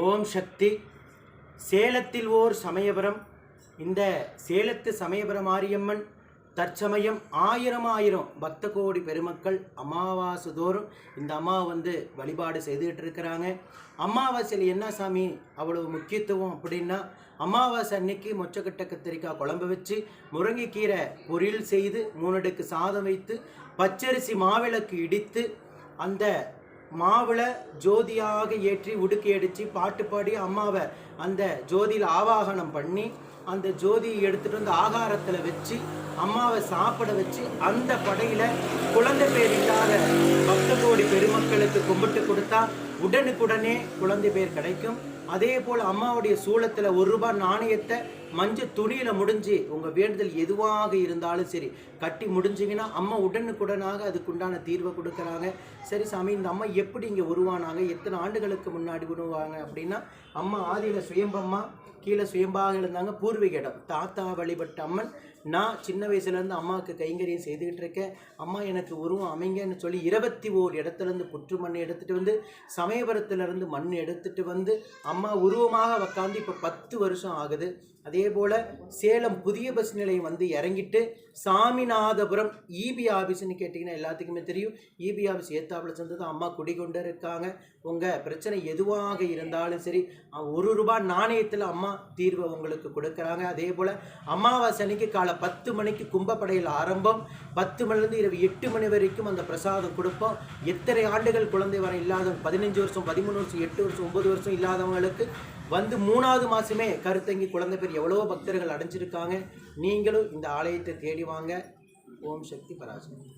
ஓம் சக்தி. சேலத்தில் ஓர் சமயபுரம். இந்த சேலத்து சமயபுரம் மாரியம்மன் தற்சமயம் ஆயிரம் பக்த கோடி பெருமக்கள் அமாவாசை தோறும் இந்த அம்மா வழிபாடு செய்துகிட்டு இருக்கிறாங்க. அமாவாசையில் என்ன சாமி அவ்வளவு முக்கியத்துவம் அப்படின்னா, அமாவாசை அன்னைக்கு மொச்சக்கட்டை கத்திரிக்காய் குழம்பு வச்சு முருங்கைக்கீரை பொரியல் செய்து 3 அடுக்கு சாதம் வைத்து பச்சரிசி மாவிளக்கு இடித்து அந்த மாவில் ஜோதியாக ஏற்றி உடுக்கி அடித்து பாட்டு பாடி அம்மாவை அந்த ஜோதியில் ஆவாகனம் பண்ணி அந்த ஜோதியை எடுத்துகிட்டு வந்து ஆகாரத்தில் வச்சு அம்மாவை சாப்பிட வச்சு அந்த படையில் குழந்தை பேர் இல்லாத பக்த கோடி பெருமக்களுக்கு கும்பிட்டு கொடுத்தா உடனுக்குடனே குழந்தை பேர் கிடைக்கும். அதே போல் அம்மாவுடைய சூளத்தில் 1 ரூபாய் நாணயத்தை மஞ்சள் துணியில் முடிஞ்சு உங்கள் வேண்டுதல் எதுவாக இருந்தாலும் சரி கட்டி முடிஞ்சிங்கன்னா அம்மா உடனுக்குடனாக அதுக்குண்டான தீர்வை கொடுக்குறாங்க. சரி சாமி, இந்த அம்மா எப்படி இங்கே உருவானாங்க, எத்தனை ஆண்டுகளுக்கு முன்னாடி உருவாங்க அப்படின்னா, அம்மா ஆதியில் சுயம்பம்மா, கீழே சுயம்பாக இருந்தாங்க. பூர்வீக இடம் தாத்தா வழிபட்ட அம்மன். நான் சின்ன வயசுலேருந்து அம்மாவுக்கு கைங்கரியம் செய்துக்கிட்டு இருக்கேன். அம்மா எனக்கு உருவம் அமைங்கன்னு சொல்லி 21 இடத்துலேருந்து புற்று மண் எடுத்துகிட்டு வந்து சமயபுரத்துலேருந்து மண் எடுத்துகிட்டு வந்து அம்மா உருவமாக உக்காந்து இப்போ 10 வருஷம் ஆகுது. அதே போல் சேலம் புதிய பஸ் நிலையம் இறங்கிட்டு சாமிநாதபுரம் இபி ஆஃபீஸ்ன்னு கேட்டிங்கன்னா எல்லாத்துக்குமே தெரியும். இபி ஆஃபீஸ் ஏத்தாப்பில் சேர்ந்தது அம்மா குடிகொண்டு இருக்காங்க. உங்கள் பிரச்சனை எதுவாக இருந்தாலும் சரி 1 ரூபாய் நாணயத்தில் அம்மா தீர்வை உங்களுக்கு கொடுக்குறாங்க. அதே போல் அமாவாசை அன்னைக்கு காலை 10 மணிக்கு கும்பப்படையில் ஆரம்பம், 10 மணிலேருந்து இரவு 8 மணி வரைக்கும் அந்த பிரசாதம் கொடுப்போம். எத்தனை ஆண்டுகள் குழந்தை வர இல்லாதவங்க 15 வருஷம் 13 வருஷம் 8 வருஷம் 9 வருஷம் இல்லாதவங்களுக்கு 3வது மாதமே கருத்தங்கி குழந்தை பேர் எவ்வளோ பக்தர்கள் அடைஞ்சிருக்காங்க. நீங்களும் இந்த ஆலயத்தை தேடி வாங்க. ஓம் சக்தி பராசக்தி.